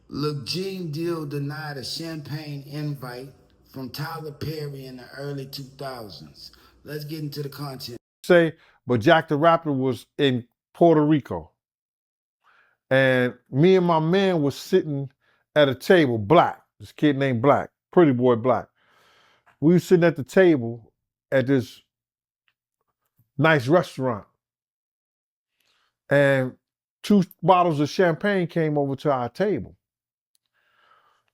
Look, Gene Deal denied a champagne invite from Tyler Perry in the early 2000s. Let's get into the content. Say, but Jack the Rapper was in Puerto Rico. And me and my man was sitting at a table, Black, this kid named Black, Pretty Boy Black. We were sitting at the table at this nice restaurant. And 2 bottles of champagne came over to our table.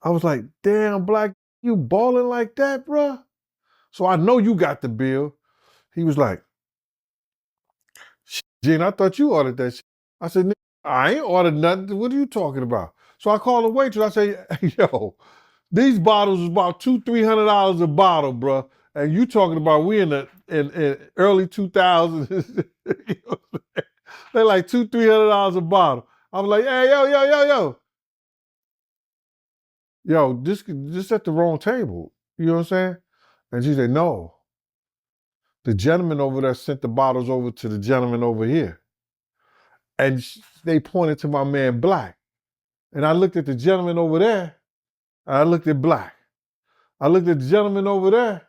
I was like, damn, Black, you balling like that, bruh? So I know you got the bill. He was like, Gene, I thought you ordered that shit. I said, I ain't ordered nothing. What are you talking about? So I called the waitress. I say, yo, these bottles is about $200-300 a bottle, bro. And you talking about we in the in early 2000s. You know, they're like $200-300 a bottle. I'm like, hey, yo, this at the wrong table. You know what I'm saying? And she said, no. The gentleman over there sent the bottles over to the gentleman over here. And they pointed to my man Black. And I looked at the gentleman over there, and I looked at Black. I looked at the gentleman over there,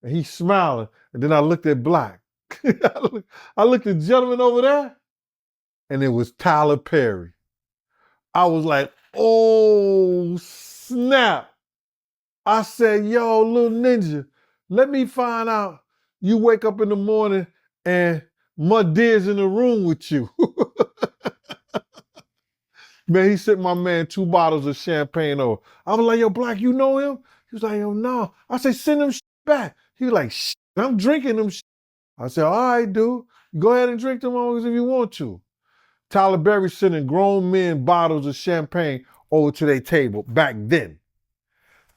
and he's smiling. And then I looked at Black. I looked at the gentleman over there, and it was Tyler Perry. I was like, oh, snap. I said, yo, little ninja, let me find out you wake up in the morning and Muddeer's in the room with you. Man, he sent my man 2 bottles of champagne over. I was like, yo, Black, you know him? He was like, yo, no. I said, send him back. He was like, I'm drinking them. I said, all right, dude. Go ahead and drink them if you want to. Tyler Perry sending grown men bottles of champagne over to their table back then.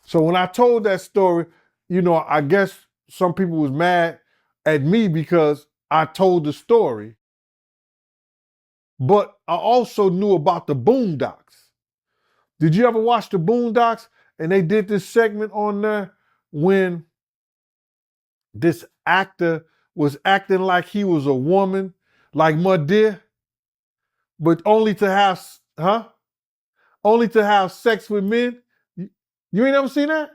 So when I told that story, you know, I guess some people was mad at me because I told the story. But I also knew about the Boondocks. Did you ever watch the Boondocks? And they did this segment on there when this actor was acting like he was a woman, like Muddeer, but only to have sex with men. You ain't ever seen that?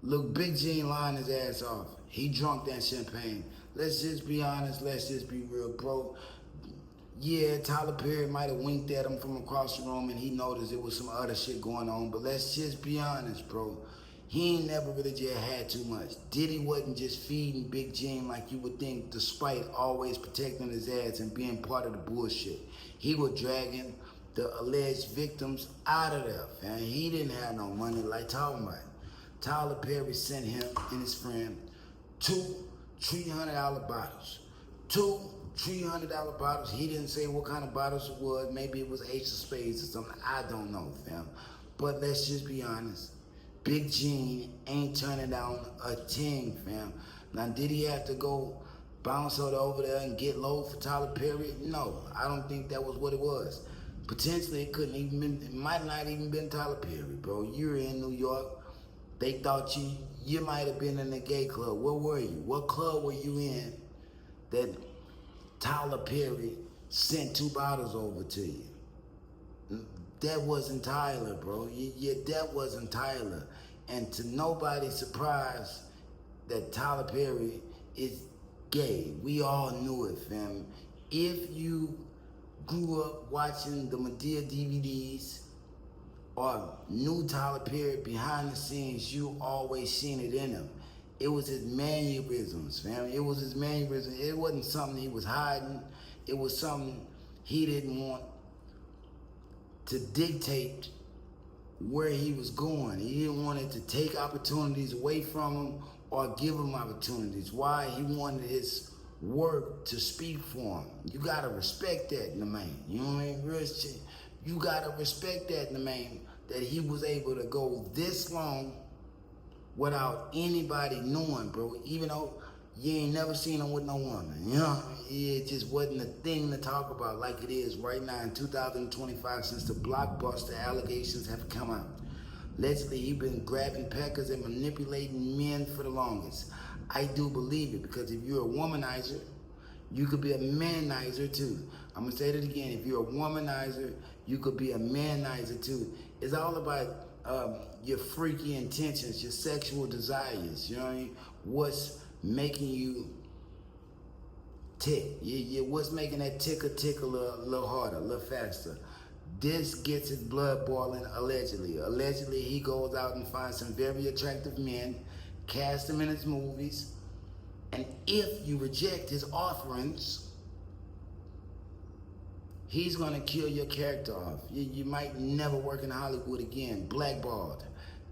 Look, Big Gene lying his ass off. He drunk that champagne. Let's just be honest. Let's just be real, bro. Yeah, Tyler Perry might have winked at him from across the room and he noticed there was some other shit going on. But let's just be honest, bro. He ain't never really just had too much. Diddy wasn't just feeding Big Gene like you would think, despite always protecting his ass and being part of the bullshit. He was dragging the alleged victims out of there, and he didn't have no money like talking about. Tyler Perry sent him and his friend 2 $300 bottles. 2 $300 bottles. He didn't say what kind of bottles it was. Maybe it was Ace of Spades or something. I don't know, fam. But let's just be honest. Big Gene ain't turning down a ting, fam. Now, did he have to go bounce over there and get low for Tyler Perry? No, I don't think that was what it was. Potentially, it couldn't even been. It might not even been Tyler Perry, bro. You're in New York. They thought you might have been in a gay club. Where were you? What club were you in that Tyler Perry sent 2 bottles over to you? That wasn't Tyler, bro. Yeah, that wasn't Tyler. And to nobody's surprise that Tyler Perry is gay. We all knew it, fam. If you grew up watching the Madea DVDs or knew Tyler Perry behind the scenes, you always seen it in him. It was his mannerisms, fam. It was his mannerisms. It wasn't something he was hiding. It was something he didn't want to dictate where he was going. He didn't want it to take opportunities away from him or give him opportunities. Why? He wanted his work to speak for him. You gotta respect that in the man. You know what I mean? You gotta respect that in the man, that he was able to go this long without anybody knowing, bro. Even though you ain't never seen him with no woman. You know, it just wasn't a thing to talk about like it is right now in 2025 since the blockbuster allegations have come out. Allegedly, he been grabbing peckers and manipulating men for the longest. I do believe it, because if you're a womanizer, you could be a manizer too. I'm gonna say that again. If you're a womanizer, You could be a manizer too. It's all about your freaky intentions, your sexual desires. You know what I mean? What's making you tick? What's making that tick a little harder, a little faster? This gets his blood boiling allegedly. Allegedly, he goes out and finds some very attractive men, cast them in his movies, and if you reject his offerings, he's gonna kill your character off. You might never work in Hollywood again, blackballed.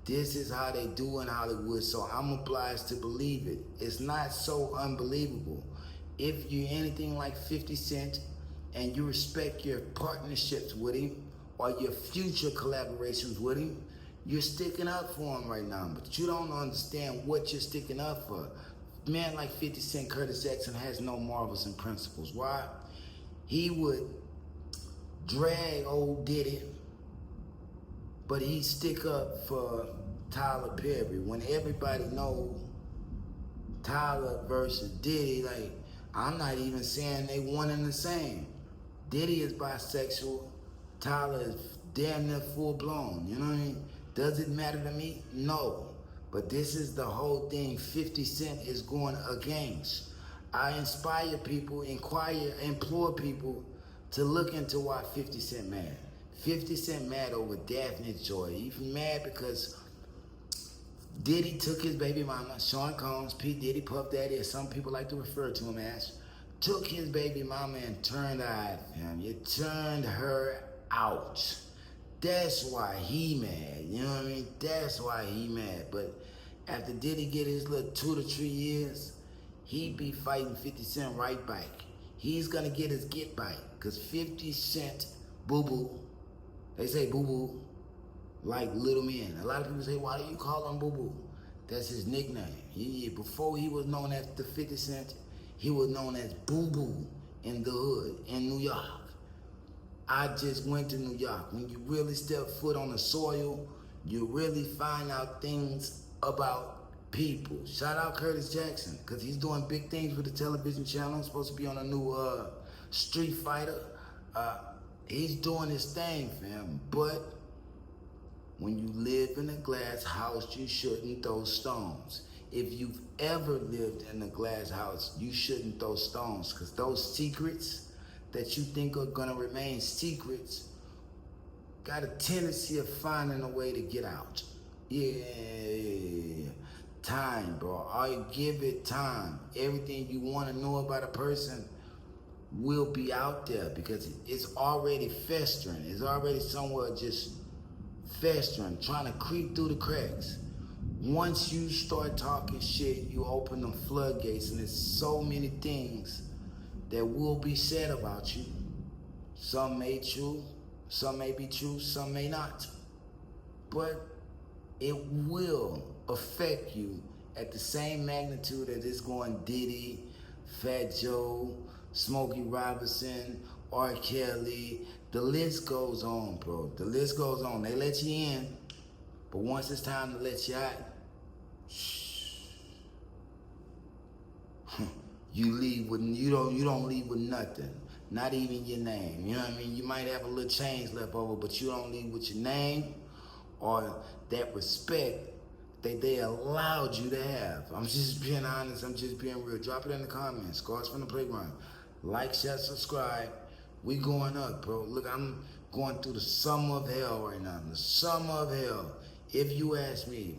This is how they do in Hollywood, so I'm obliged to believe it. It's not so unbelievable. If you're anything like 50 Cent and you respect your partnerships with him or your future collaborations with him, you're sticking up for him right now, but you don't understand what you're sticking up for. Man like 50 Cent, Curtis Jackson has no morals and principles. Why? He would drag old Diddy, but he stick up for Tyler Perry when everybody know Tyler versus Diddy. Like, I'm not even saying they one and the same. Diddy is bisexual. Tyler is damn near full blown. You know what I mean? Does it matter to me? No. But this is the whole thing 50 Cent is going against. I inspire people, implore people to look into why 50 Cent mad. 50 Cent mad over Daphne Joy. He's mad because Diddy took his baby mama, Sean Combs, P. Diddy, Puff Daddy, as some people like to refer to him as, took his baby mama and turned her out for him. You turned her out. That's why he mad. You know what I mean? That's why he mad. But after Diddy get his little 2 to 3 years, he be fighting 50 Cent right back. He's gonna get his get back. Cause 50 Cent, boo-boo, they say boo-boo, like little men. A lot of people say, why do you call him boo-boo? That's his nickname. Before he was known as the 50 Cent, he was known as boo-boo in the hood, in New York. I just went to New York. When you really step foot on the soil, you really find out things about people. Shout out Curtis Jackson, because he's doing big things with the television channel. He's supposed to be on a new Street Fighter. He's doing his thing, fam. But when you live in a glass house, you shouldn't throw stones. If you've ever lived in a glass house, you shouldn't throw stones, because those secrets that you think are gonna remain secrets got a tendency of finding a way to get out. Yeah. Time, bro. I give it time. Everything you want to know about a person will be out there because it's already festering. It's already somewhere just festering, trying to creep through the cracks. Once you start talking shit, you open the floodgates, and there's so many things that will be said about you. Some may be true, some may not. But it will affect you at the same magnitude that it's going Diddy, Fat Joe, Smokey Robinson, R. Kelly. The list goes on, bro. The list goes on. They let you in, but once it's time to let you out, you don't leave with nothing. Not even your name. You know what I mean? You might have a little change left over, but you don't leave with your name or that respect that they allowed you to have. I'm just being honest. I'm just being real. Drop it in the comments. Scars from the Playground. Like, share, subscribe. We going up, bro. Look, I'm going through the summer of hell right now. The summer of hell. If you ask me,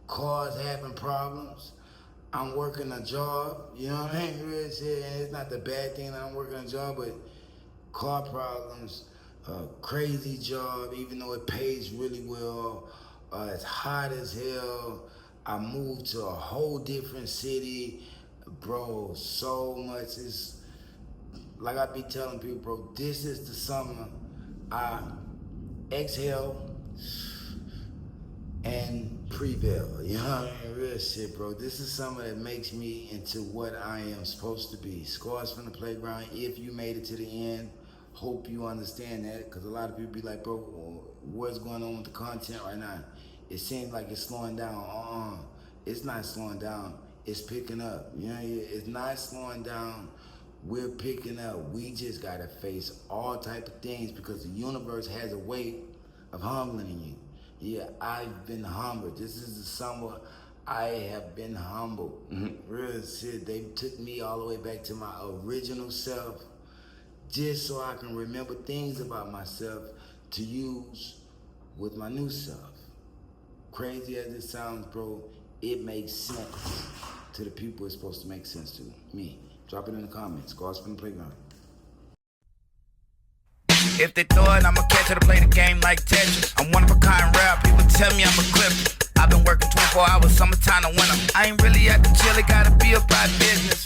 cars having problems. I'm working a job. You know what I mean? Real shit. And it's not the bad thing that I'm working a job, but car problems, crazy job, even though it pays really well. It's hot as hell. I moved to a whole different city. Bro, so much is, like I be telling people, bro, this is the summer I exhale and prevail. You know what I mean? Real shit, bro. This is summer that makes me into what I am supposed to be. Scars from the Playground. If you made it to the end, hope you understand that, because a lot of people be like, bro, what's going on with the content right now? It seems like it's slowing down. It's not slowing down. It's picking up. You know, it's not slowing down we're picking up. We just gotta face all type of things because the universe has a way of humbling you. Yeah, I've been humbled. This is the summer I have been humbled. Real shit. They took me all the way back to my original self just so I can remember things about myself to use with my new self. Crazy as it sounds, bro, it makes sense to the people it's supposed to make sense to. Me. Drop it in the comments. Go out from the playground. If they throw it, I'ma catch it to play the game like Tetris. I'm one of a kind rap, people tell me I'm a clip. I've been working 24 hours, summertime to winter. I ain't really at the chill, it gotta be about business.